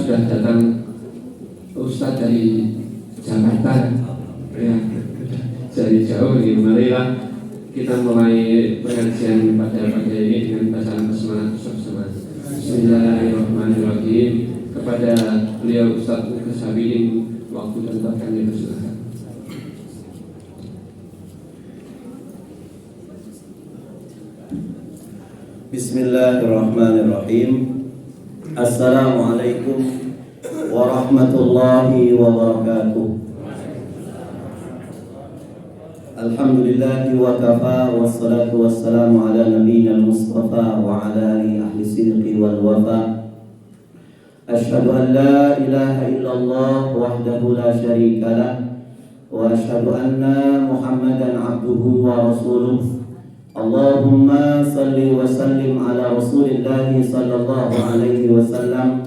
sudah datang Ustadz dari Jakarta ya, dari jauh ini. Marilah kita mulai pengajian pada ini dengan bacaan basmalah bersama. Bismillahirrahmanirrahim. Kepada beliau Ustadz Mukasabiin, waktu dan tempat kami persilakan. Bismillahirrahmanirrahim. Assalamualaikum warahmatullahi wabarakatuh. Alhamdulillahi wa kafa, wassalatu wassalamu ala nabiyyina al-mustafa wa ala alihi ahli sidqi wal wafa. Asyhadu an la ilaha illallah wahdahu la syarika lah, wa asyhadu anna Muhammadan abduhu wa rasuluh. Allahumma salli wa sallim ala rasulillahi sallallahu alaihi wasallam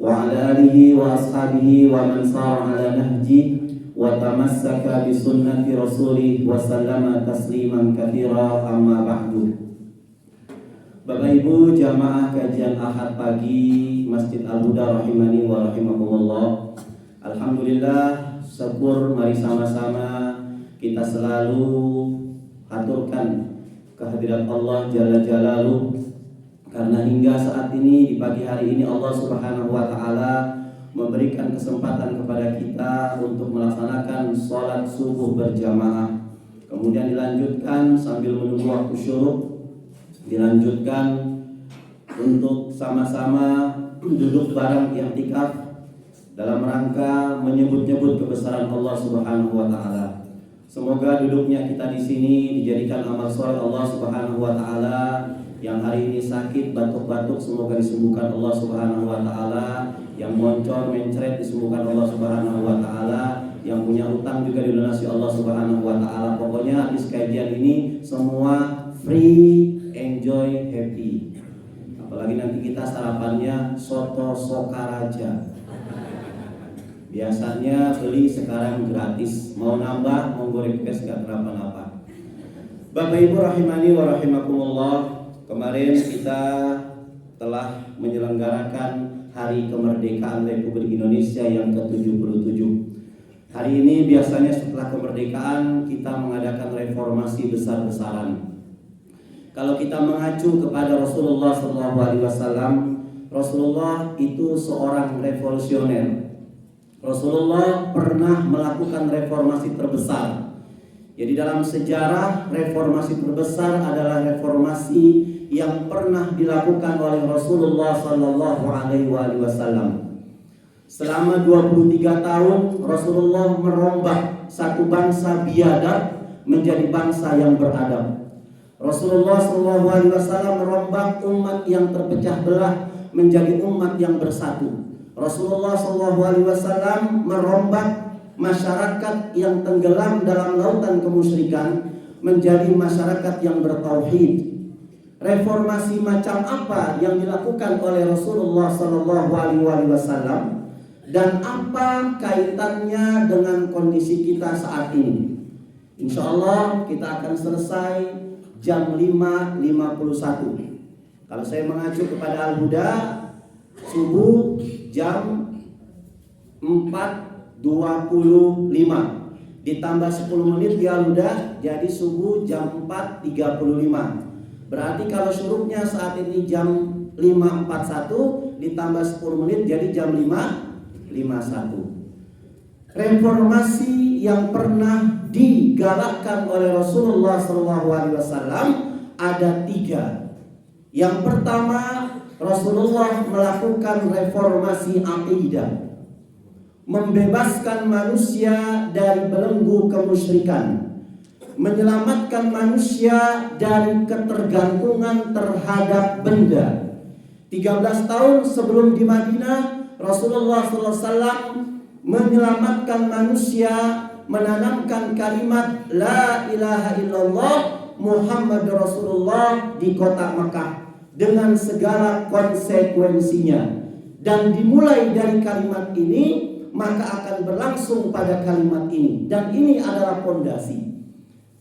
wa ala alihi wa ashabihi wa man sara ala nahji wa tamassaka bi sunnati rasulih wa sallama tasliman katsira, amma ba'du. Bapak Ibu jamaah kajian Ahad pagi Masjid Al-Huda rahimani wa rahimakumullah. Alhamdulillah, syukur mari sama-sama kita selalu aturkan kehadirat Allah Jalla Jalaluh, karena hingga saat ini di pagi hari ini Allah Subhanahu wa taala memberikan kesempatan kepada kita untuk melaksanakan sholat subuh berjamaah. Kemudian dilanjutkan sambil menunggu waktu syuruk, dilanjutkan untuk sama-sama duduk bareng i'tikaf dalam rangka menyebut-nyebut kebesaran Allah Subhanahu wa taala. Semoga duduknya kita di sini dijadikan amal soleh Allah Subhanahu wa taala. Yang hari ini sakit batuk-batuk semoga disembuhkan Allah Subhanahu wa taala. Yang moncor mencret disembuhkan Allah Subhanahu wa taala. Yang punya utang juga dilunasi Allah Subhanahu wa taala. Pokoknya habis kajian ini semua free, enjoy, happy. Apalagi nanti kita sarapannya soto Sokaraja. Biasanya beli, sekarang gratis. Mau nambah, mau request gak kenapa-napa. Bapak Ibu rahimani wa rahimakumullah, kemarin kita telah menyelenggarakan Hari Kemerdekaan Republik Indonesia yang ke-77. Hari ini biasanya setelah kemerdekaan kita mengadakan reformasi besar-besaran. Kalau kita mengacu kepada Rasulullah SAW, Rasulullah itu seorang revolusioner. Rasulullah pernah melakukan reformasi terbesar. Jadi dalam sejarah reformasi terbesar adalah reformasi yang pernah dilakukan oleh Rasulullah sallallahu alaihi wasallam. Selama 23 tahun Rasulullah merombak satu bangsa biadab menjadi bangsa yang beradab. Rasulullah sallallahu alaihi wasallam merombak umat yang terpecah belah menjadi umat yang bersatu. Rasulullah SAW merombak masyarakat yang tenggelam dalam lautan kemusyrikan menjadi masyarakat yang bertauhid. Reformasi macam apa yang dilakukan oleh Rasulullah SAW dan apa kaitannya dengan kondisi kita saat ini? Insya Allah kita akan selesai jam 5.51. Kalau saya mengacu kepada Al-Huda, subuh jam 4.25 ditambah 10 menit dia udah jadi subuh jam 4.35. Berarti kalau syuruknya saat ini jam 5.41 ditambah 10 menit jadi jam 5.51. Reformasi yang pernah digalakkan oleh Rasulullah SAW ada 3. Yang pertama, Rasulullah melakukan reformasi akidah, membebaskan manusia dari belenggu kemusyrikan, menyelamatkan manusia dari ketergantungan terhadap benda. 13 tahun sebelum di Madinah, Rasulullah SAW menyelamatkan manusia, menanamkan kalimat La ilaha illallah Muhammad Rasulullah di kota Makkah dengan segala konsekuensinya. Dan dimulai dari kalimat ini maka akan berlangsung pada kalimat ini. Dan ini adalah fondasi.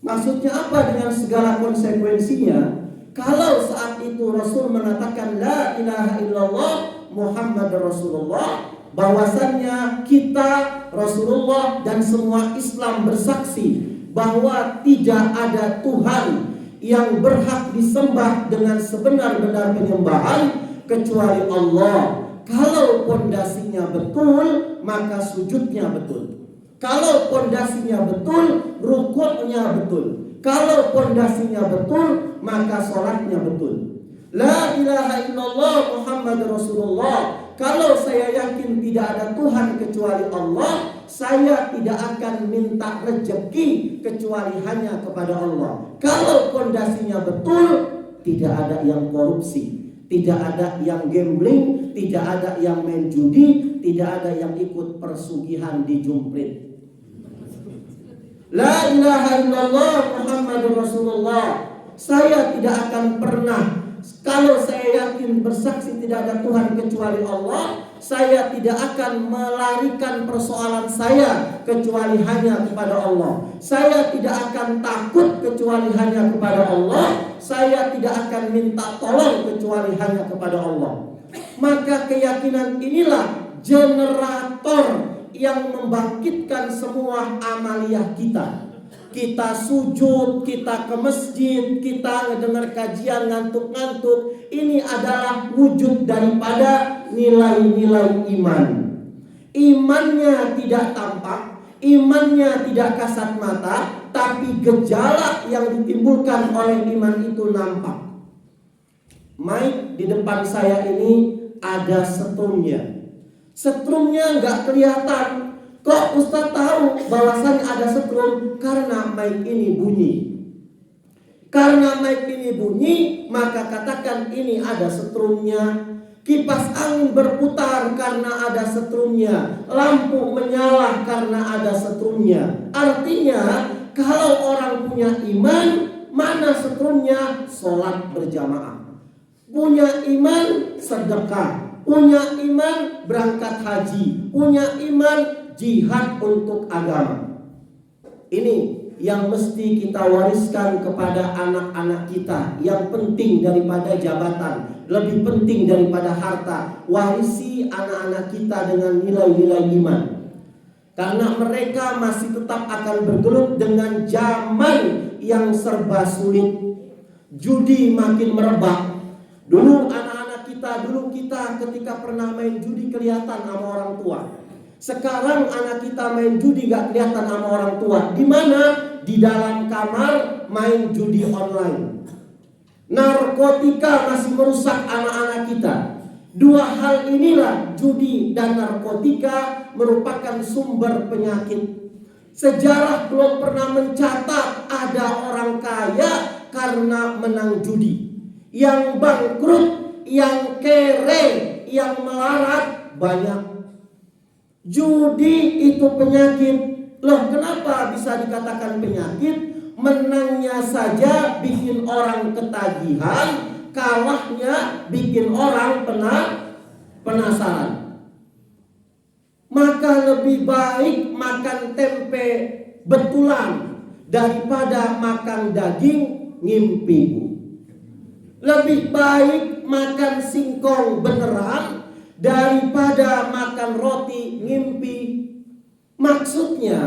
Maksudnya apa dengan segala konsekuensinya? Kalau saat itu Rasul mengatakan La ilaha illallah Muhammad Rasulullah, bahwasannya kita, Rasulullah dan semua Islam bersaksi bahwa tidak ada Tuhan yang berhak disembah dengan sebenar-benar penyembahan kecuali Allah. Kalau pondasinya betul, maka sujudnya betul. Kalau pondasinya betul, rukunnya betul. Kalau pondasinya betul, maka sholatnya betul. La ilaha illallah Muhammad Rasulullah. Kalau saya yakin tidak ada Tuhan kecuali Allah, saya tidak akan minta rezeki kecuali hanya kepada Allah. Kalau pondasinya betul, tidak ada yang korupsi, tidak ada yang gambling, tidak ada yang main judi, tidak ada yang ikut persugihan di Jumprit. La ilaha illallah Muhammadur Rasulullah. Saya tidak akan pernah, kalau saya yakin bersaksi tidak ada Tuhan kecuali Allah, saya tidak akan melarikan persoalan saya kecuali hanya kepada Allah. Saya tidak akan takut kecuali hanya kepada Allah. Saya tidak akan minta tolong kecuali hanya kepada Allah. Maka keyakinan inilah generator yang membangkitkan semua amaliyah kita. Kita sujud, kita ke masjid, kita ngedengar kajian ngantuk-ngantuk. Ini adalah wujud daripada nilai-nilai iman. Imannya tidak tampak, imannya tidak kasat mata, tapi gejala yang ditimbulkan oleh iman itu nampak. Mic di depan saya ini ada setrumnya. Setrumnya nggak kelihatan. Kok Ustaz tahu bahwasannya ada setrum? Karena mic ini bunyi. Karena mic ini bunyi, maka katakan ini ada setrumnya. Kipas angin berputar karena ada setrumnya. Lampu menyala karena ada setrumnya. Artinya kalau orang punya iman, mana setrumnya? Sholat berjamaah. Punya iman sedekah. Punya iman berangkat haji. Punya iman jihad untuk agama. Ini yang mesti kita wariskan kepada anak-anak kita. Yang penting daripada jabatan, lebih penting daripada harta. Warisi anak-anak kita dengan nilai-nilai iman. Karena mereka masih tetap akan bergelut dengan zaman yang serba sulit. Judi makin merebak. Dulu kita ketika pernah main judi kelihatan sama orang tua. Sekarang anak kita main judi gak kelihatan sama orang tua. Di mana? Di dalam kamar main judi online. Narkotika masih merusak anak-anak kita. Dua hal inilah, judi dan narkotika, merupakan sumber penyakit. Sejarah belum pernah mencatat ada orang kaya karena menang judi. Yang bangkrut, yang kere, yang melarat banyak. Judi itu penyakit. Loh, kenapa bisa dikatakan penyakit? Menangnya saja bikin orang ketagihan, kalahnya bikin orang penasaran. Maka lebih baik makan tempe betulan daripada makan daging ngimpi. Lebih baik makan singkong beneran daripada makan roti ngimpi. Maksudnya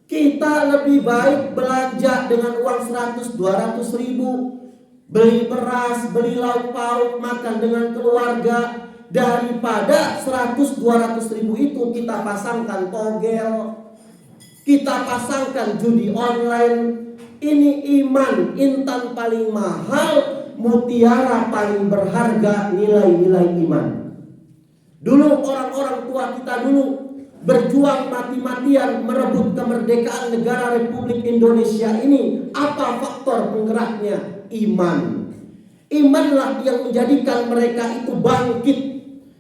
kita lebih baik belanja dengan uang 100-200 ribu, beli beras, beli lauk pauk, makan dengan keluarga, daripada 100-200 ribu itu kita pasangkan togel, kita pasangkan judi online. Ini iman, intan paling mahal, mutiara paling berharga, nilai-nilai iman. Dulu orang-orang tua kita dulu berjuang mati-matian merebut kemerdekaan negara Republik Indonesia ini. Apa faktor penggeraknya? Iman. Imanlah yang menjadikan mereka itu bangkit.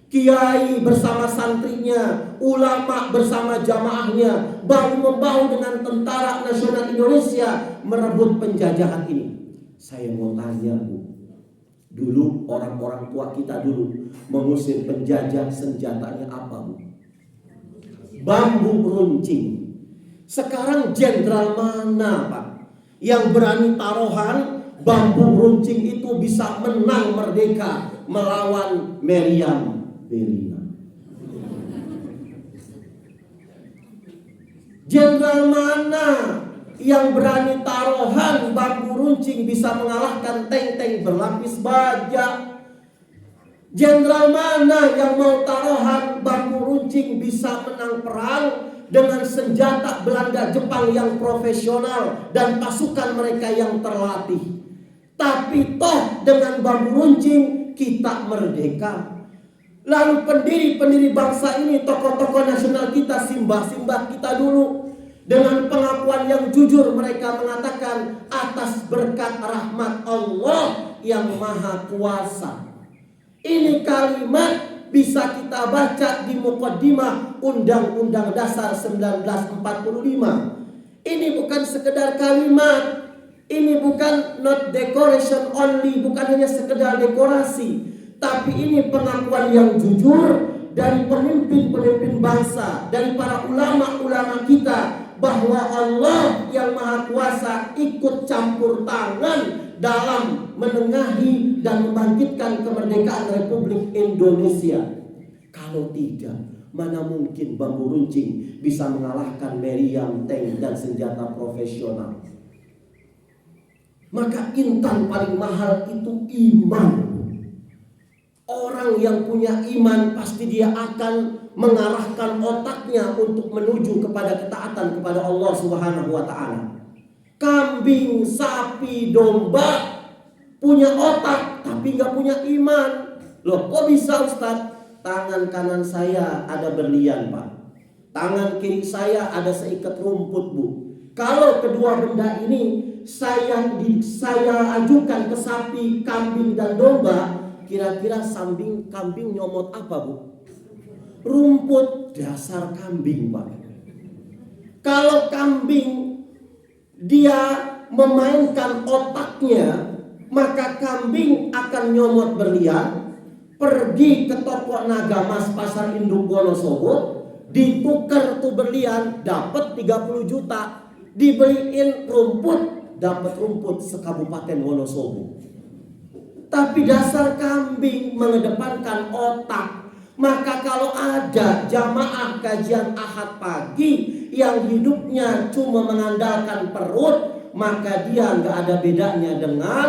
Kiai bersama santrinya, ulama bersama jamaahnya, bahu-membahu dengan Tentara Nasional Indonesia merebut penjajahan ini. Saya mau tanya, Bu, dulu orang-orang tua kita dulu mengusir penjajah senjatanya apa, Bu? Bambu runcing. Sekarang jenderal mana, Pak, yang berani taruhan bambu runcing itu bisa menang merdeka melawan Meriam? Belina. Jenderal mana yang berani taruhan bambu runcing bisa mengalahkan tank-tank berlapis baja? Jenderal mana yang mau taruhan bambu runcing bisa menang perang dengan senjata Belanda Jepang yang profesional dan pasukan mereka yang terlatih? Tapi toh dengan bambu runcing kita merdeka. Lalu pendiri-pendiri bangsa ini, tokoh-tokoh nasional kita, simbah-simbah kita dulu, dengan pengakuan yang jujur mereka mengatakan atas berkat rahmat Allah yang maha kuasa. Ini kalimat bisa kita baca di Muqaddimah Undang-Undang Dasar 1945. Ini bukan sekedar kalimat, ini bukan not decoration only, bukan hanya sekedar dekorasi, tapi ini pengakuan yang jujur dari pemimpin-pemimpin bangsa, dari para ulama-ulama kita, bahwa Allah yang maha kuasa ikut campur tangan dalam menengahi dan membangkitkan kemerdekaan Republik Indonesia. Kalau tidak, mana mungkin bambu runcing bisa mengalahkan meriam, tank, dan senjata profesional. Maka intan paling mahal itu iman. Orang yang punya iman pasti dia akan mengarahkan otaknya untuk menuju kepada ketaatan kepada Allah Subhanahu wa ta'ala. Kambing, sapi, domba punya otak tapi gak punya iman. Loh, kok bisa Ustaz? Tangan kanan saya ada berlian, Pak. Tangan kiri saya ada seikat rumput, Bu. Kalau kedua benda ini saya ajukan ke sapi, kambing, dan domba, kira-kira kambing nyomot apa, Bu? Rumput. Dasar kambing, Pak. Kalau kambing dia memainkan otaknya, maka kambing akan nyomot berlian, pergi ke toko Nagamas Pasar Induk Wonosobo, ditukar tuh berlian, dapat 30 juta, dibeliin rumput, dapat rumput sekabupaten Wonosobo. Tapi dasar kambing mengedepankan otak. Maka kalau ada jamaah kajian Ahad pagi yang hidupnya cuma mengandalkan perut, maka dia nggak ada bedanya dengan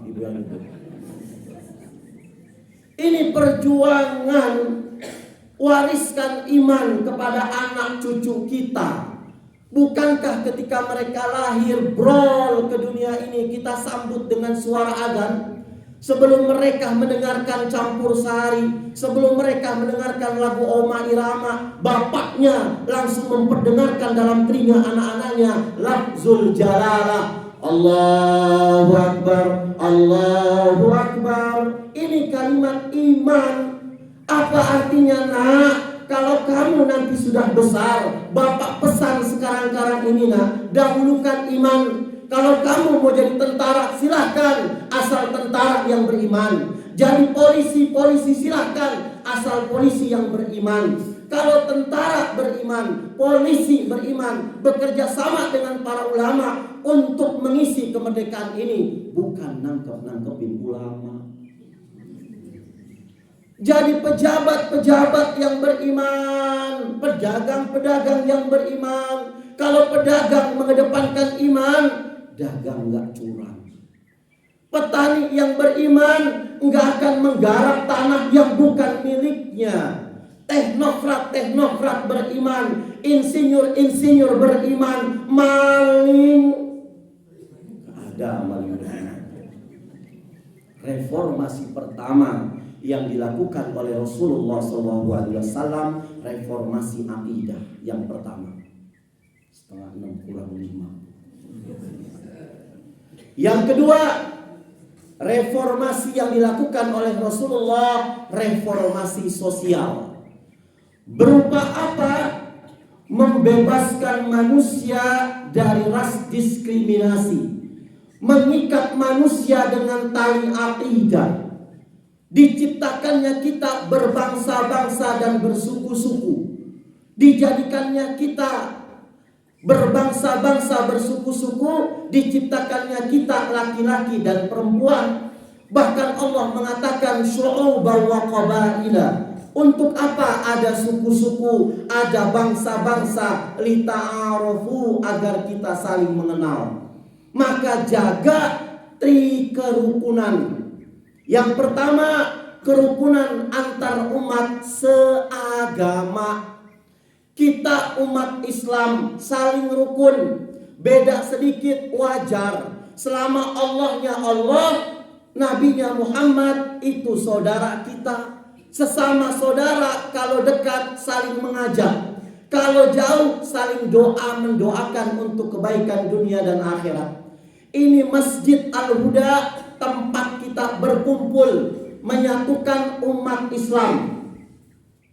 ibu yang itu. Ini perjuangan wariskan iman kepada anak cucu kita. Bukankah ketika mereka lahir brol ke dunia ini kita sambut dengan suara adzan? Sebelum mereka mendengarkan campur sari, sebelum mereka mendengarkan lagu Oma Irama, bapaknya langsung memperdengarkan dalam telinga anak-anaknya lafzul jalalah, Allahu Akbar, Allahu Akbar. Ini kalimat iman. Apa artinya, nak? Kalau kamu nanti sudah besar, bapak pesan sekarang-karang ini, nak, dahulukan iman. Kalau kamu mau jadi tentara, silahkan, asal tentara yang beriman. Jadi polisi silahkan, asal polisi yang beriman. Kalau tentara beriman, polisi beriman, bekerja sama dengan para ulama untuk mengisi kemerdekaan ini, bukan nangkep-nangkepin ulama. Jadi pejabat-pejabat yang beriman, pedagang-pedagang yang beriman. Kalau pedagang mengedepankan iman, dagang nggak curang. Petani yang beriman nggak akan menggarap tanah yang bukan miliknya. Teknokrat beriman, insinyur beriman, maling ada maling. Reformasi pertama yang dilakukan oleh Rasulullah SAW, reformasi akidah yang pertama. Setengah 6 kurang 5. Yang kedua, reformasi yang dilakukan oleh Rasulullah, reformasi sosial. Berupa apa? Membebaskan manusia dari ras diskriminasi, mengikat manusia dengan tali akidah. Diciptakannya kita berbangsa-bangsa dan bersuku-suku. Dijadikannya kita berbangsa-bangsa bersuku-suku, diciptakannya kita laki-laki dan perempuan. Bahkan Allah mengatakan syu'uban wa qabaila. Untuk apa ada suku-suku, ada bangsa-bangsa, lita'arufu, agar kita saling mengenal. Maka jaga kerukunan. Yang pertama, kerukunan antar umat seagama. Kita umat Islam saling rukun. Beda sedikit wajar. Selama Allahnya Allah, Nabinya Muhammad itu saudara kita. Sesama saudara, kalau dekat saling mengajak, kalau jauh saling mendoakan untuk kebaikan dunia dan akhirat. Ini Masjid Al-Huda, tempat kita berkumpul menyatukan umat Islam.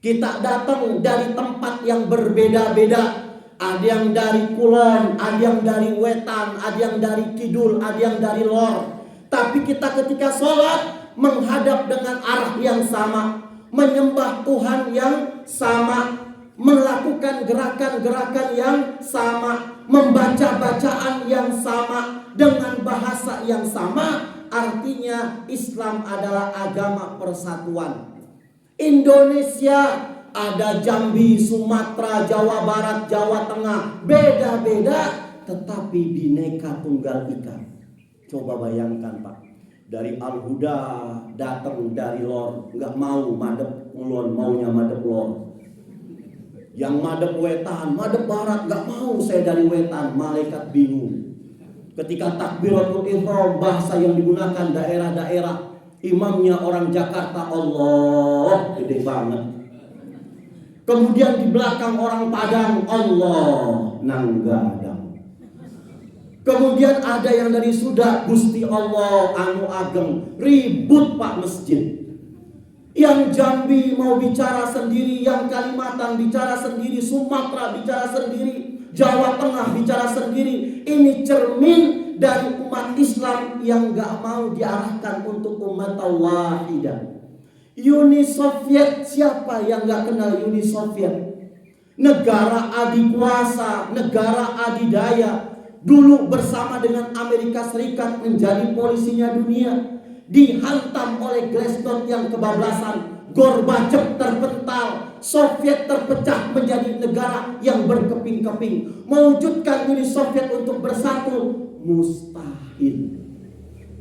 Kita datang dari tempat yang berbeda-beda. Ada yang dari kulon, ada yang dari wetan, ada yang dari kidul, ada yang dari lor. Tapi kita ketika sholat menghadap dengan arah yang sama, menyembah Tuhan yang sama, melakukan gerakan-gerakan yang sama, membaca bacaan yang sama, dengan bahasa yang sama. Artinya Islam adalah agama persatuan. Indonesia ada Jambi, Sumatera, Jawa Barat, Jawa Tengah, beda-beda, tetapi bineka tunggal ika. Coba bayangkan Pak, dari Al-Huda datang dari lor, nggak mau madep kulon, maunya madep lor. Yang madep wetan, madep barat, nggak mau saya dari wetan, malaikat bingung. Ketika takbiratul ihram, bahasa yang digunakan daerah-daerah, imamnya orang Jakarta, Allah gede banget. Kemudian di belakang orang Padang, Allah nanggadang. Kemudian ada yang dari Sunda, Gusti Allah anu ageng, ribut Pak masjid. Yang Jambi mau bicara sendiri, yang Kalimantan bicara sendiri, Sumatera bicara sendiri, Jawa Tengah bicara sendiri. Ini cermin dari umat Islam yang gak mau diarahkan untuk umat wahidah. Uni Soviet, siapa yang gak kenal Uni Soviet? Negara adikuasa, negara adidaya. Dulu bersama dengan Amerika Serikat menjadi polisinya dunia. Dihantam oleh Glasnost yang kebablasan. Gorbachev terpental. Soviet terpecah menjadi negara yang berkeping-keping. Mewujudkan Uni Soviet untuk bersatu, mustahil.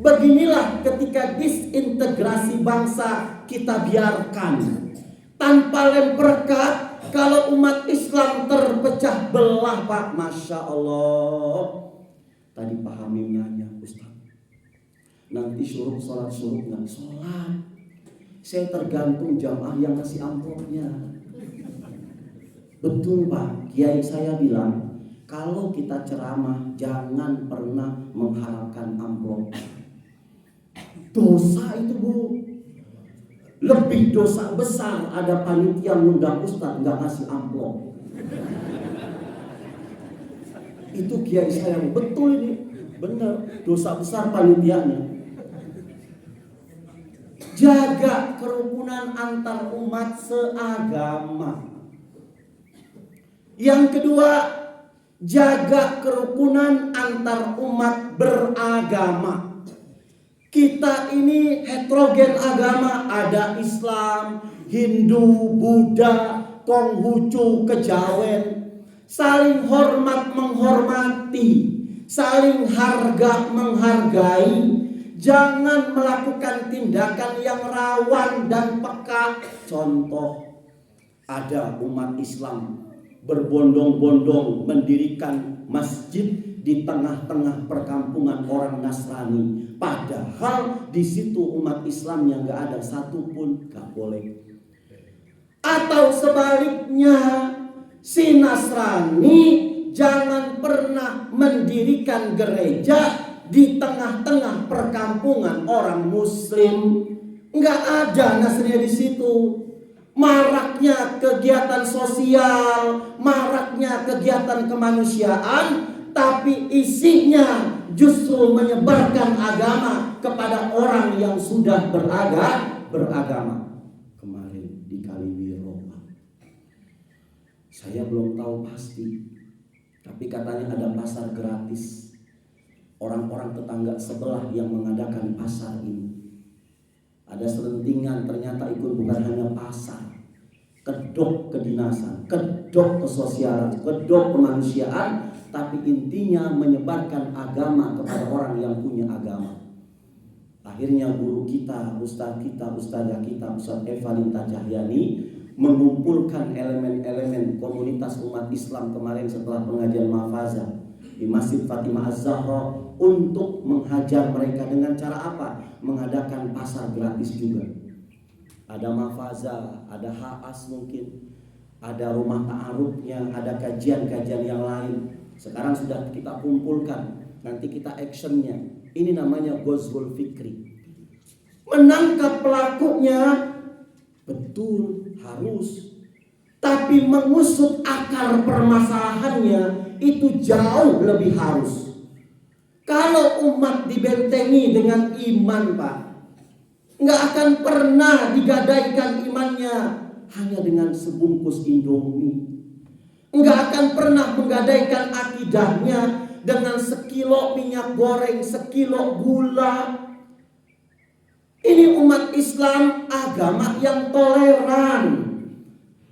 Beginilah ketika disintegrasi bangsa kita biarkan. Tanpa lem perekat. Kalau umat Islam terpecah belah Pak, Masya Allah. Tadi Pak Hamim nanya, Ustaz, nanti suruh sholat nggak sholat? Saya tergantung jamaah yang kasih amplopnya. Betul Pak, kiai saya bilang, kalau kita ceramah jangan pernah mengharapkan amplop. Dosa itu Bu. Lebih dosa besar ada panitia ngundang ustaz nggak ngasih amplop. Itu kiai saya, betul ini, benar, dosa besar panitianya. Jaga kerukunan antar umat seagama. Yang kedua, jaga kerukunan antar umat beragama. Kita ini heterogen agama, ada Islam, Hindu, Buddha, Konghucu, Kejawen. Saling hormat menghormati, saling harga menghargai. Jangan melakukan tindakan yang rawan dan peka. Contoh, ada umat Islam berbondong-bondong mendirikan masjid di tengah-tengah perkampungan orang Nasrani. Padahal di situ umat Islam yang gak ada satupun, gak boleh. Atau sebaliknya, si Nasrani jangan pernah mendirikan gereja di tengah-tengah perkampungan orang Muslim. Gak ada Nasrani di situ. Maraknya kegiatan sosial, maraknya kegiatan kemanusiaan, tapi isinya justru menyebarkan agama kepada orang yang sudah beragama. Kemarin di Kaliwiro, saya belum tahu pasti, tapi katanya ada pasar gratis. Orang-orang tetangga sebelah yang mengadakan pasar ini. Ada selentingan, ternyata ikut bukan hanya pasar, kedok kedinasan, kedok kesosialan, kedok kemanusiaan, tapi intinya menyebarkan agama kepada orang yang punya agama. Akhirnya guru kita, ustazah kita, Ustaz Evalinta Cahyani mengumpulkan elemen-elemen komunitas umat Islam kemarin setelah pengajian mahfazah di Masjid Fatimah Az-Zahra untuk menghajar mereka dengan cara apa? Mengadakan pasar gratis juga. Ada mahfazah, ada haas mungkin, ada rumah ta'arufnya, ada kajian-kajian yang lain. Sekarang sudah kita kumpulkan, nanti kita actionnya. Ini namanya Ghazwul Fikri. Menangkap pelakunya betul harus, tapi mengusut akar permasalahannya itu jauh lebih harus. Kalau umat dibentengi dengan iman, Pak, nggak akan pernah digadaikan imannya hanya dengan sebungkus Indomie. Nggak akan pernah menggadaikan akidahnya dengan sekilo minyak goreng, sekilo gula. Ini umat Islam agama yang toleran,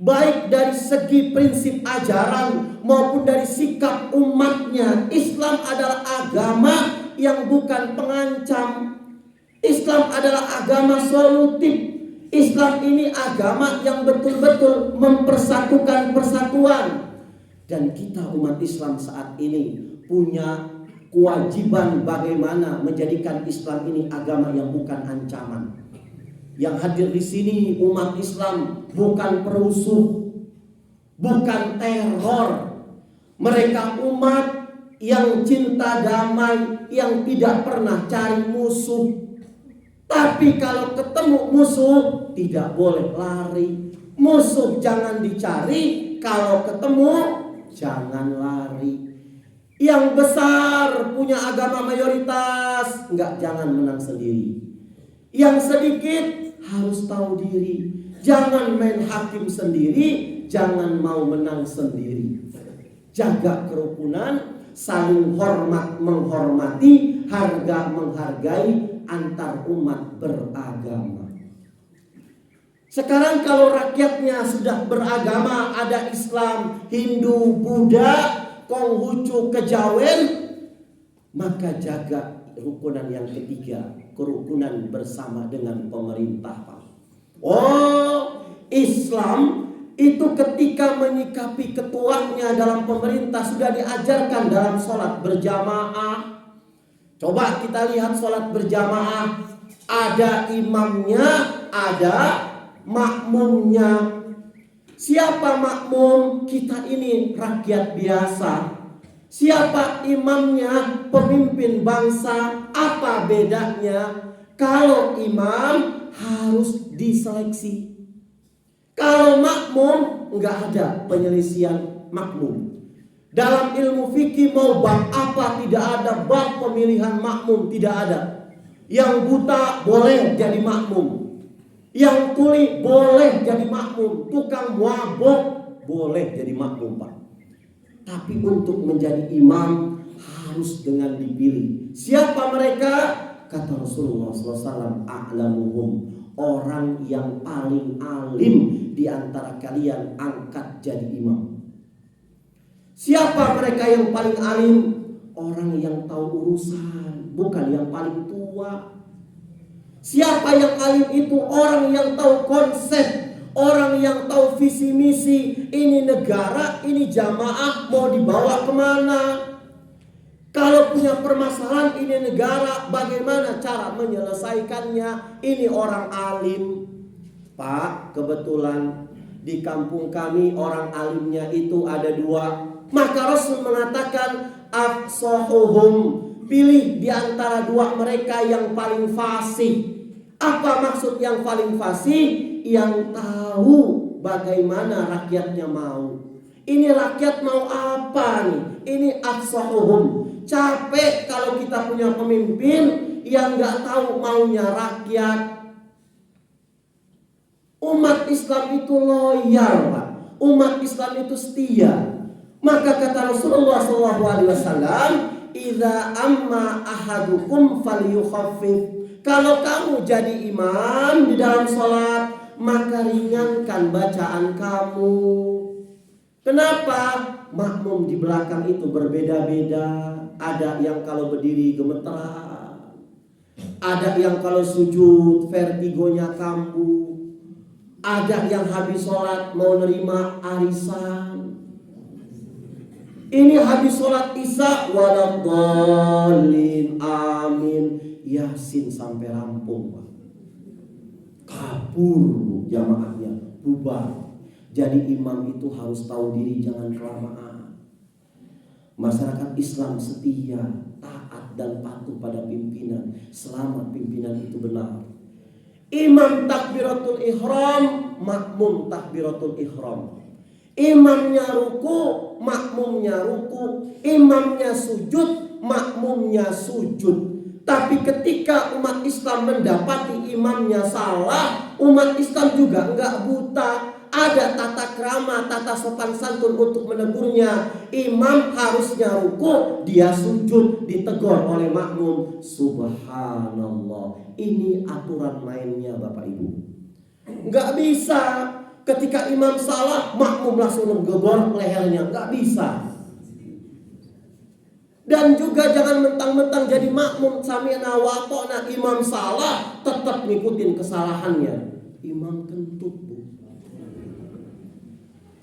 baik dari segi prinsip ajaran maupun dari sikap umatnya. Islam adalah agama yang bukan pengancam. Islam adalah agama solutif. Islam ini agama yang betul-betul mempersatukan persatuan. Dan kita umat Islam saat ini punya kewajiban bagaimana menjadikan Islam ini agama yang bukan ancaman. Yang hadir di sini umat Islam bukan perusuh, bukan teror. Mereka umat yang cinta damai, yang tidak pernah cari musuh. Tapi kalau ketemu musuh tidak boleh lari. Musuh jangan dicari, kalau ketemu jangan lari. Yang besar punya agama mayoritas, jangan menang sendiri. Yang sedikit harus tahu diri. Jangan main hakim sendiri, jangan mau menang sendiri. Jaga kerukunan, saling hormat menghormati, harga menghargai antar umat beragama. Sekarang kalau rakyatnya sudah beragama, ada Islam, Hindu, Buddha, Konghucu, Kejawen, maka jaga rukunan yang ketiga, kerukunan bersama dengan pemerintah, Pak. Oh, Islam itu ketika menyikapi ketuanya dalam pemerintah sudah diajarkan dalam sholat berjamaah. Coba kita lihat sholat berjamaah, ada imamnya, ada makmumnya. Siapa makmum? Kita ini rakyat biasa. Siapa imamnya? Pemimpin bangsa. Apa bedanya? Kalau imam harus diseleksi. Kalau makmum nggak ada penyelisihan makmum. Dalam ilmu fikih mau bab apa tidak ada bab pemilihan makmum, tidak ada. Yang buta boleh jadi makmum. Yang tuli boleh jadi makmum, tukang mabok boleh jadi makmum, Pak. Tapi untuk menjadi imam harus dengan dipilih. Siapa mereka? Kata Rasulullah SAW, a'lamuhum, orang yang paling alim di antara kalian angkat jadi imam. Siapa mereka yang paling alim? Orang yang tahu urusan, bukan yang paling tua. Siapa yang alim itu? Orang yang tahu konsep, orang yang tahu visi misi. Ini negara, ini jamaah mau dibawa kemana? Kalau punya permasalahan ini negara, bagaimana cara menyelesaikannya? Ini orang alim. Pak, kebetulan di kampung kami orang alimnya itu ada 2. Maka Rasul mengatakan afsahuhum, pilih di antara 2 mereka yang paling fasih. Apa maksud yang paling fasih? Yang tahu bagaimana rakyatnya mau. Ini rakyat mau apa nih? Ini afsahuhum. Capek kalau kita punya pemimpin yang gak tahu maunya rakyat. Umat Islam itu loyal, Pak. Umat Islam itu setia. Maka kata Rasulullah SAW, "Idza amma ahadukum falyukhaffif." Kalau kamu jadi imam di dalam sholat, maka ringankan bacaan kamu. Kenapa? Makmum di belakang itu berbeda-beda. Ada yang kalau berdiri gemeteran, ada yang kalau sujud vertigonya kambuh, ada yang habis sholat mau nerima arisan. Ini habis sholat isya waladhdallin amin, Yasin sampai rampung, Pak. Kabur jamaahnya, bubar. Jadi imam itu harus tahu diri, jangan kelamaan. Masyarakat Islam setia, taat dan patuh pada pimpinan selama pimpinan itu benar. Imam takbiratul ihram, makmum takbiratul ihram. Imamnya ruku, makmumnya ruku. Imamnya sujud, makmumnya sujud. Tapi ketika umat Islam mendapati imamnya salah, umat Islam juga enggak buta. Ada tata krama, tata sopan santun untuk menegurnya. Imam harusnya ruku, dia sujud, ditegur oleh makmum. Subhanallah. Ini aturan mainnya Bapak Ibu. Enggak bisa ketika imam salah, makmum langsung menggegor lehernya. Enggak bisa. Dan juga jangan mentang-mentang jadi makmum sami'na wa ata'na, imam salah tetap ngikutin kesalahannya. Imam kentut, Bu.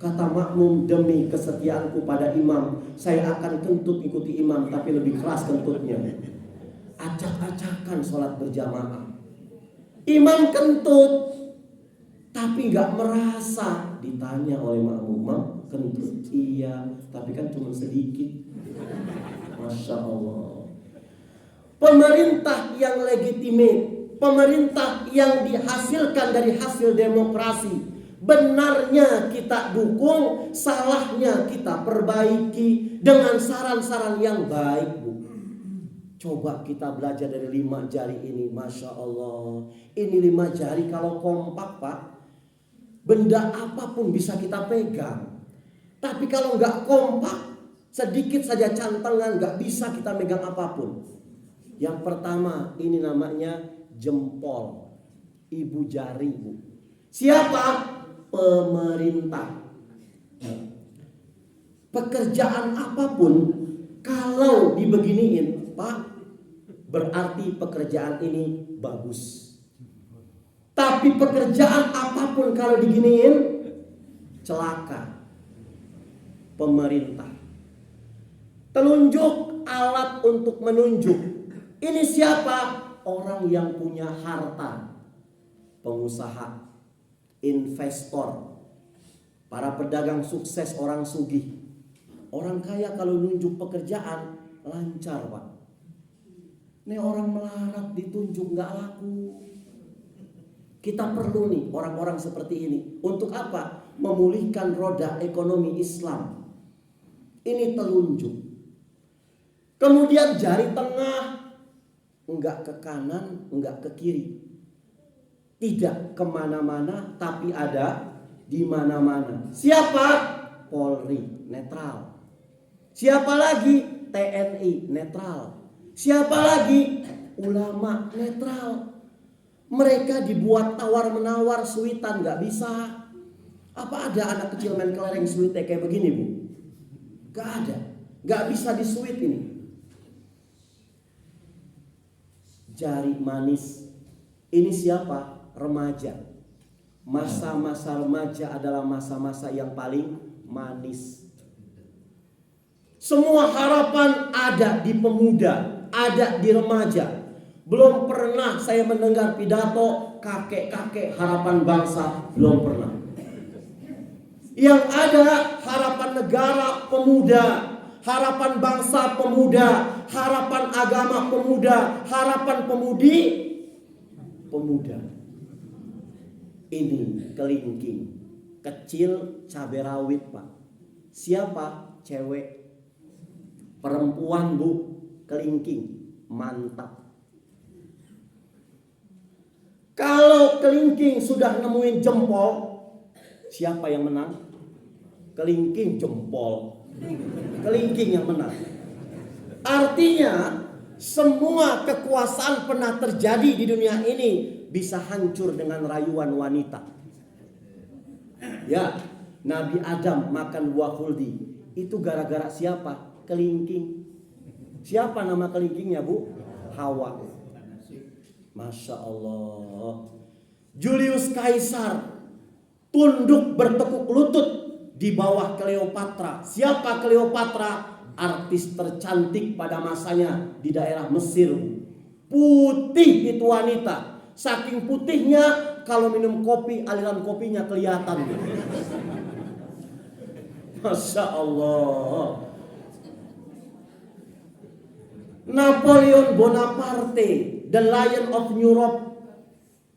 Kata makmum, demi kesetiaanku pada imam, saya akan kentut ikuti imam, tapi lebih keras kentutnya. Acak-acakan sholat berjamaah. Imam kentut, tapi gak merasa. Ditanya oleh makmum, "Mam, kentut?" "Iya, tapi kan cuma sedikit." Masya Allah. Pemerintah yang legitimate, pemerintah yang dihasilkan dari hasil demokrasi, benarnya kita dukung, salahnya kita perbaiki dengan saran-saran yang baik, Bu. Coba kita belajar dari 5 jari ini. Masya Allah. Ini 5 jari kalau kompak, Pak, benda apapun bisa kita pegang. Tapi kalau nggak kompak, sedikit saja cantengan, nggak bisa kita megang apapun. Yang pertama, ini namanya jempol, ibu jari, Bu. Siapa? Pemerintah. Pekerjaan apapun kalau dibeginiin, Pak, berarti pekerjaan ini bagus. Tapi pekerjaan apapun kalau diginiin, celaka. Pemerintah. Telunjuk, alat untuk menunjuk. Ini siapa? Orang yang punya harta. Pengusaha, investor, para pedagang sukses, orang sugih. Orang kaya kalau nunjuk pekerjaan lancar, Pak. Ini orang melarat ditunjuk nggak laku. Kita perlu nih orang-orang seperti ini. Untuk apa? Memulihkan roda ekonomi Islam. Ini telunjuk. Kemudian jari tengah, enggak ke kanan, enggak ke kiri. Tidak kemana-mana, tapi ada di mana-mana. Siapa? Polri, netral. Siapa lagi? TNI, netral. Siapa lagi? Ulama, netral. Mereka dibuat tawar-menawar, suitan, nggak bisa. Apa ada anak kecil main kelereng suitnya kayak begini, Bu? Gak ada. Gak bisa disuit ini. Jari manis. Ini siapa? Remaja. Masa-masa remaja adalah masa-masa yang paling manis. Semua harapan ada di pemuda, ada di remaja. Belum pernah saya mendengar pidato kakek-kakek harapan bangsa, belum pernah. Yang ada harapan negara pemuda, harapan bangsa pemuda, harapan agama pemuda, harapan pemudi pemuda. Ini kelingking, kecil cabai rawit, Pak. Siapa? Cewek, perempuan, Bu, kelingking, mantap. Kalau kelingking sudah nemuin jempol, siapa yang menang? Kelingking jempol. Kelingking yang menang. Artinya Semua kekuasaan pernah terjadi di dunia ini bisa hancur dengan rayuan wanita. Ya, Nabi Adam makan buah khuldi. Itu gara-gara siapa? Kelingking. Siapa nama kelingkingnya, Bu? Hawa. Masya Allah. Julius Caesar tunduk bertekuk lutut di bawah Cleopatra. Siapa Cleopatra? Artis tercantik pada masanya di daerah Mesir. Putih itu wanita. Saking putihnya kalau minum kopi aliran kopinya kelihatan. Masya Allah. Napoleon Bonaparte, the Lion of Europe,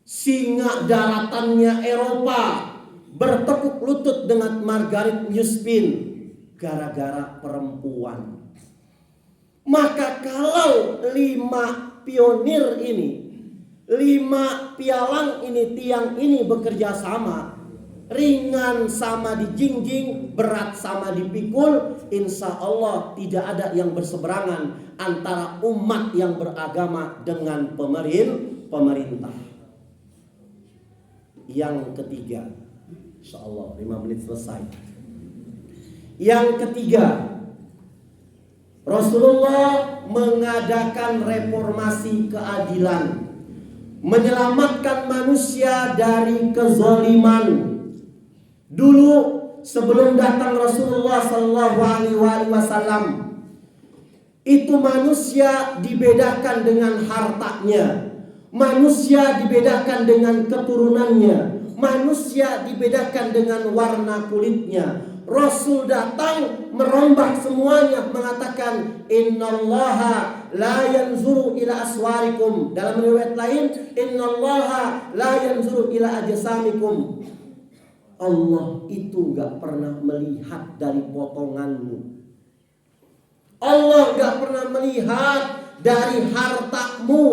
singa daratannya Eropa, bertekuk lutut dengan Margaret Yuspin gara-gara perempuan. Maka kalau 5 pionir ini, 5 pialang ini, tiang ini bekerja sama, ringan sama dijingjing, berat sama dipikul, insya Allah tidak ada yang berseberangan antara umat yang beragama dengan pemerintah. Yang ketiga, insya Allah 5 menit selesai. Yang ketiga, Rasulullah mengadakan reformasi keadilan, menyelamatkan manusia dari kezaliman. Dulu sebelum datang Rasulullah Shallallahu Alaihi Wasallam, itu manusia dibedakan dengan hartanya, manusia dibedakan dengan keturunannya, manusia dibedakan dengan warna kulitnya. Rasul datang merombak semuanya, mengatakan innallaha la yanzuru ila aswarikum. Dalam riwayat lain, innallaha la yanzuru ila ajsamikum. Allah itu gak pernah melihat dari potonganmu. Allah gak pernah melihat dari hartamu.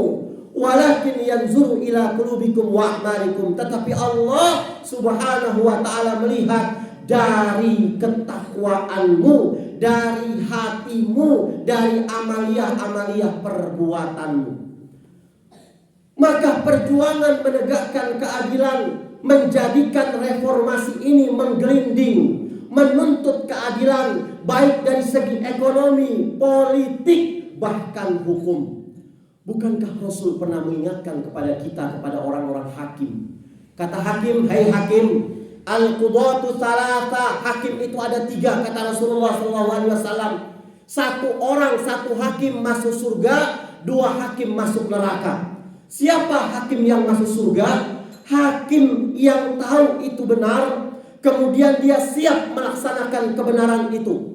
Walakin yanzuru ila qulubikum wa a'malikum. Tetapi Allah subhanahu wa ta'ala melihat dari ketakwaanmu, dari hatimu, dari amaliyah-amaliyah perbuatanmu. Maka perjuangan menegakkan keadilan, menjadikan reformasi ini menggelinding, menuntut keadilan baik dari segi ekonomi, politik, bahkan hukum. Bukankah Rasul pernah mengingatkan kepada kita, kepada orang-orang hakim? Kata hakim, hai hakim, al-qudatu salasa, hakim itu ada 3, kata Rasulullah SAW. 1 orang, 1 hakim masuk surga, 2 hakim masuk neraka. Siapa hakim yang masuk surga? Hakim yang tahu itu benar, kemudian dia siap melaksanakan kebenaran itu.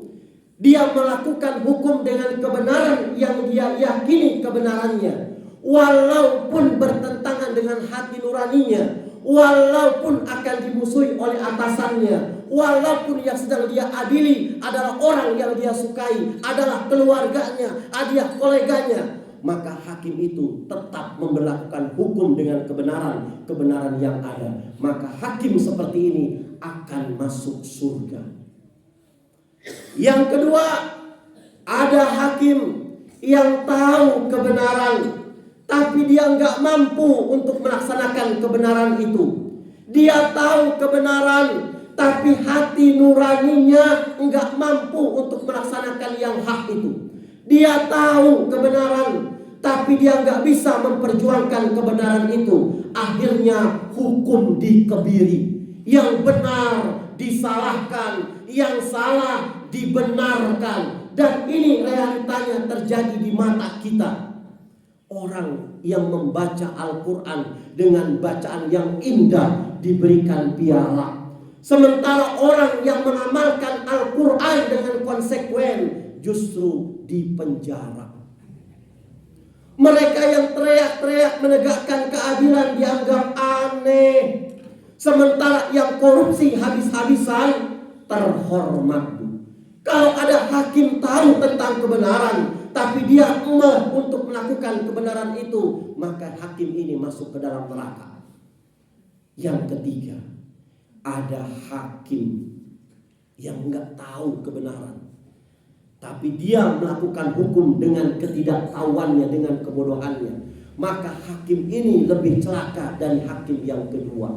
Dia melakukan hukum dengan kebenaran yang dia yakini kebenarannya, walaupun bertentangan dengan hati nuraninya, walaupun akan dimusuhi oleh atasannya, walaupun yang sedang dia adili adalah orang yang dia sukai, adalah keluarganya, adalah koleganya, maka hakim itu tetap memberlakukan hukum dengan kebenaran yang ada. Maka hakim seperti ini akan masuk surga. Yang kedua, ada hakim yang tahu kebenaran, tapi dia nggak mampu untuk melaksanakan kebenaran itu. Dia tahu kebenaran, tapi hati nuraninya nggak mampu untuk melaksanakan yang hak itu. Dia tahu kebenaran, tapi dia nggak bisa memperjuangkan kebenaran itu. Akhirnya hukum dikebiri, yang benar disalahkan, yang salah dibenarkan. Dan ini realitanya terjadi di mata kita. Orang yang membaca Al-Quran dengan bacaan yang indah diberikan piala, sementara orang yang mengamalkan Al-Quran dengan konsekuen justru dipenjara. Mereka yang teriak-teriak menegakkan keadilan dianggap aneh, sementara yang korupsi habis-habisan terhormat. Kalau ada hakim tahu tentang kebenaran, tapi dia untuk melakukan kebenaran itu, maka hakim ini masuk ke dalam neraka. Yang ketiga, ada hakim yang nggak tahu kebenaran, tapi dia melakukan hukum dengan ketidaktahuannya, dengan kebodohannya, maka hakim ini lebih celaka dari hakim yang kedua.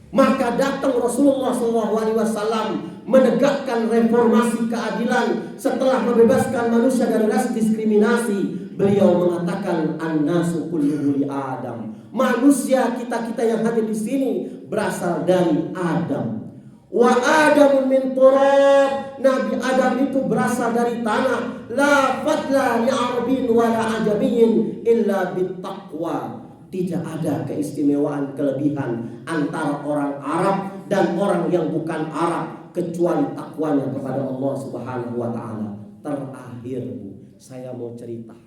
Maka datang Rasulullah SAW menegakkan reformasi keadilan setelah membebaskan manusia dari ras diskriminasi. Beliau mengatakan an-nasu kulluhum li Adam. Manusia kita yang hadir di sini berasal dari Adam. Wa Adamu min turab. Nabi Adam itu berasal dari tanah. La fadla li arabin wa la ajamiyyin illa bittaqwa. Tidak ada keistimewaan kelebihan antara orang Arab dan orang yang bukan Arab kecuali takwanya kepada Allah Subhanahu wa taala. Terakhir, Bu, saya mau cerita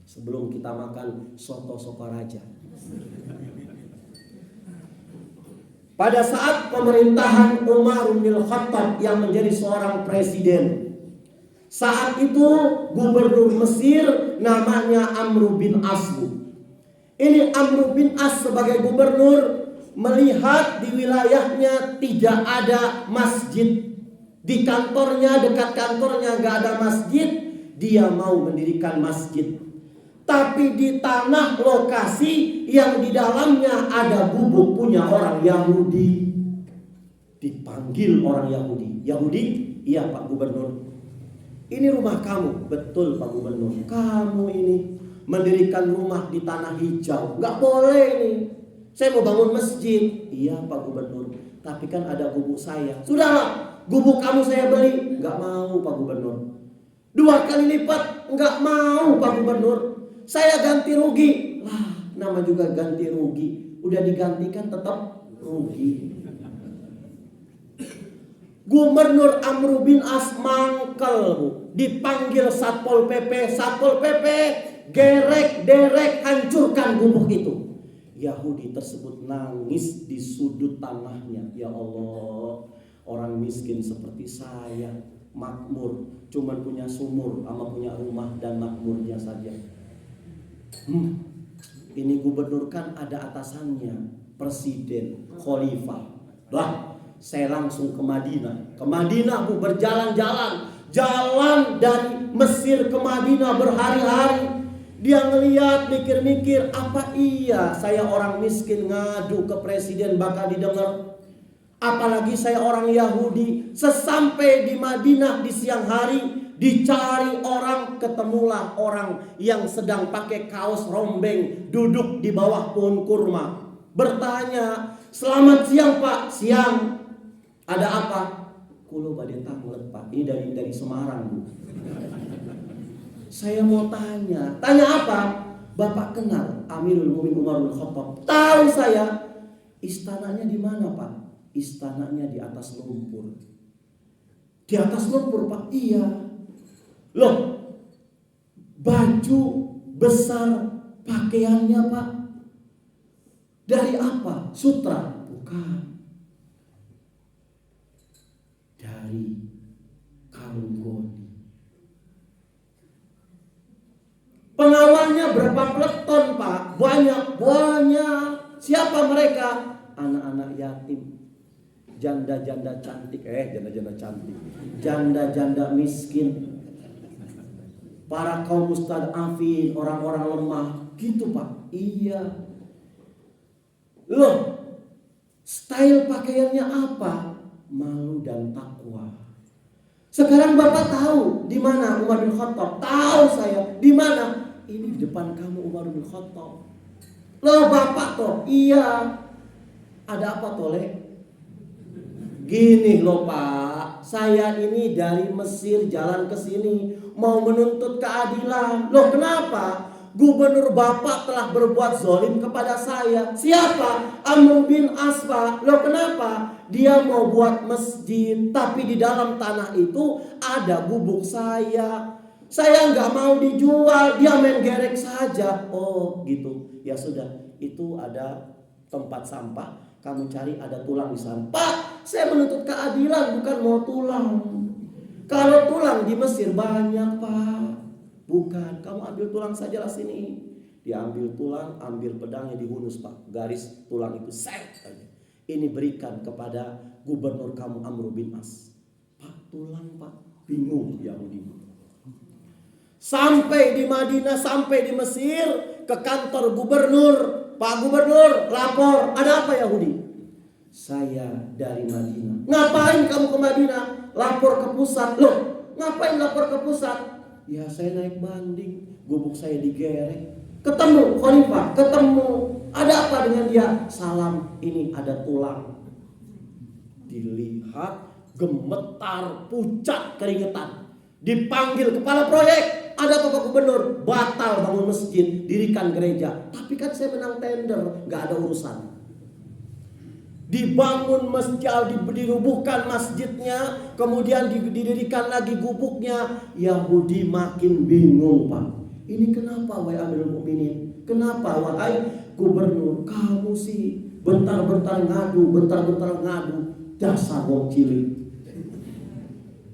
sebelum kita makan soto Sokaraja. Pada saat pemerintahan Umar bin Khattab yang menjadi seorang presiden, saat itu gubernur Mesir namanya Amr bin As. Ini Amr bin As sebagai gubernur melihat di wilayahnya tidak ada masjid. Di kantornya, dekat kantornya gak ada masjid. Dia mau mendirikan masjid. Tapi di tanah lokasi yang di dalamnya ada gubuk punya orang Yahudi. Dipanggil orang Yahudi. Yahudi? Iya Pak Gubernur. Ini rumah kamu. Betul Pak Gubernur. Kamu ini mendirikan rumah di tanah hijau. Gak boleh ini. Saya mau bangun masjid. Iya Pak Gubernur. Tapi kan ada gubuk saya. Sudahlah, gubuk kamu saya beli. Gak mau Pak Gubernur. 2 kali lipat. Gak mau Pak Gubernur. Saya ganti rugi. Lah, nama juga ganti rugi. Udah digantikan tetap rugi. Gubernur Amr bin As mangkel, Bu. Dipanggil Satpol PP. Satpol PP gerek-derek hancurkan gubuk itu. Yahudi tersebut nangis di sudut tanahnya. Ya Allah, orang miskin seperti saya, makmur, cuman punya sumur sama punya rumah dan makmurnya saja. Ini gubernur kan ada atasannya, presiden, khalifah. Lah, saya langsung ke Madinah. Ke Madinah, Bu, berjalan-jalan. Jalan dari Mesir ke Madinah berhari-hari. Dia ngeliat, mikir-mikir, apa iya saya orang miskin ngadu ke presiden bakal didengar? Apalagi saya orang Yahudi. Sesampai di Madinah di siang hari, dicari orang, ketemulah orang yang sedang pakai kaos rombeng duduk di bawah pohon kurma. Bertanya, "Selamat siang Pak." "Siang. Ada apa?" "Kulo badhe tanglet Pak." Ini dari Semarang, Bu. "Saya mau tanya." "Tanya apa?" "Bapak kenal Amirul Mukminin Umar bin Khattab?" "Tahu saya." "Istananya di mana Pak?" "Istananya di atas lumpur." "Di atas lumpur Pak?" "Iya." "Loh, baju besar pakaiannya Pak dari apa? Sutra?" "Bukan. Dari kalung goni." "Pengawalnya berapa peleton Pak?" Banyak. "Siapa mereka?" "Anak-anak yatim, janda-janda cantik." Janda-janda cantik, janda-janda miskin, para kaum mustadafin, orang-orang lemah, gitu Pak." "Iya." "Loh, style pakaiannya apa?" "Malu dan takwa." "Sekarang Bapak tahu di mana Umar bin Khattab?" "Tahu saya." "Di mana?" "Ini di depan kamu Umar bin Khattab." "Loh Bapak toh?" "Iya." "Ada apa tole?" "Gini loh Pak, saya ini dari Mesir jalan ke sini mau menuntut keadilan." "Loh kenapa?" "Gubernur Bapak telah berbuat zalim kepada saya." "Siapa?" "Amr bin As Pak." "Loh kenapa?" "Dia mau buat masjid, tapi di dalam tanah itu ada gubuk saya. Saya nggak mau dijual, dia main gerek saja." "Oh gitu, ya sudah, itu ada tempat sampah, kamu cari ada tulang di sana." "Pak, saya menuntut keadilan, bukan mau tulang." "Kalau tulang di Mesir banyak Pak." "Bukan, kamu ambil tulang sajalah sini." Diambil tulang, ambil pedangnya dihunus Pak, garis tulang itu set aja. "Ini berikan kepada gubernur kamu Amr bin As." "Pak, tulang Pak. Bingung Yahudi. Sampai di Madinah, sampai di Mesir, ke kantor gubernur. Pak Gubernur, lapor, ada apa Yahudi? Saya dari Madinah. Ngapain kamu ke Madinah? Lapor ke pusat. Loh, ngapain lapor ke pusat? Ya saya naik banding, gubuk saya digerek. Ketemu Khalifah, ketemu. Ada apa dengan dia? Salam, ini ada tulang. Dilihat, gemetar, pucat, keringetan. Dipanggil kepala proyek, ada Bapak Gubernur, batal bangun masjid, dirikan gereja. Tapi kan saya menang tender, gak ada urusan. Dibangun masjid, dirubuhkan masjidnya, kemudian didirikan lagi gubuknya. Yahudi makin bingung Pak. Ini kenapa wahai Amirul Mukminin? Kenapa wahai Gubernur? Kamu sih bentar-bentar ngadu, dasar wong cilik.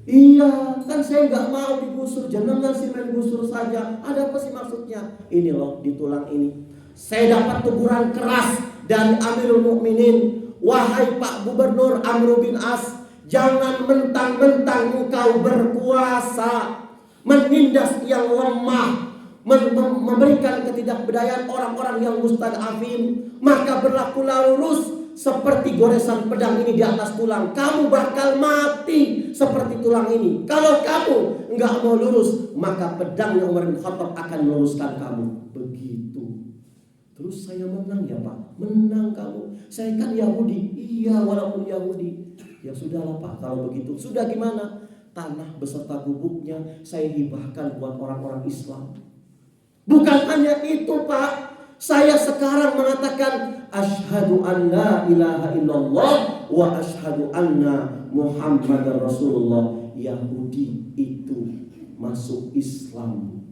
Iya, kan saya nggak mau digusur, jangan sih main gusur saja. Ada apa sih maksudnya? Ini loh di tulang ini. Saya dapat teguran keras dari Amirul Mukminin. Wahai Pak Gubernur Amr bin As, jangan mentang-mentang engkau berkuasa menindas yang lemah, memberikan ketidakberdayaan orang-orang yang mustadafin, maka berlakulah lurus. Seperti goresan pedang ini di atas tulang, kamu bakal mati seperti tulang ini. Kalau kamu enggak mau lurus, maka pedangnya Umar bin Khattab akan meluruskan kamu. Begitu. Terus saya menang ya Pak, menang kamu. Saya kan Yahudi, iya walaupun Yahudi. Ya sudahlah Pak, kalau begitu. Sudah gimana? Tanah beserta gubuknya saya hibahkan buat orang-orang Islam. Bukan hanya itu Pak. Saya sekarang mengatakan asyhadu an la ilaha illallah wa asyhadu anna Muhammadar Rasulullah. Yahudi itu masuk Islam.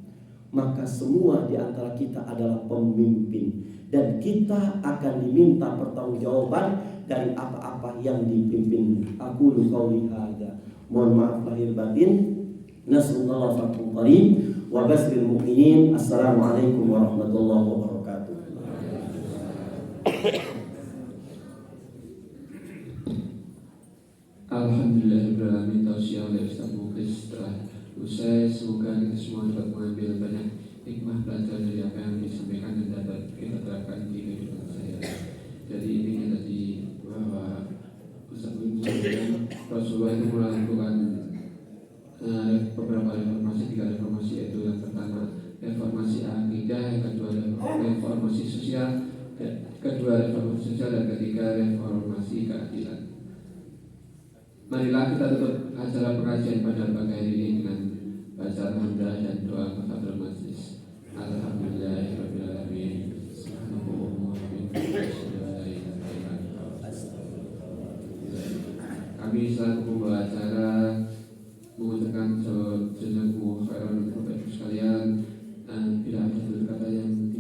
Maka semua di antara kita adalah pemimpin dan kita akan diminta pertanggungjawaban dari apa-apa yang dipimpin. Aku qauli hadza. Mohon maaf lahir batin. Nasallallahu fathul qarib wa basril mu'minin. Assalamualaikum warahmatullahi wabarakatuh. Alhamdulillahirrahmanirrahim. Tausiah oleh Ustaz Mukhlis telah usai. Semoga kita semua dapat mengambil banyak hikmah belajar dari apa yang disampaikan dan dapat kita terapkan di kehidupan saya. Jadi ini tadi bahwa Ustaz Mukhlis Rasulullah itu melakukan beberapa reformasi, 3 reformasi, yaitu yang pertama reformasi akidah, yang kedua reformasi sosial, dan ketiga reformasi keadilan. Marilah kita tutup acara pengajian pada pagi hari ini dengan baca hamdalah dan doa kafatul majlis. Alhamdulillahirabbil alamin. Kami selaku pembawa acara mengucapkan jazakumullahu khairan untuk Bapak Ibu sekalian, dan bila ada kata yang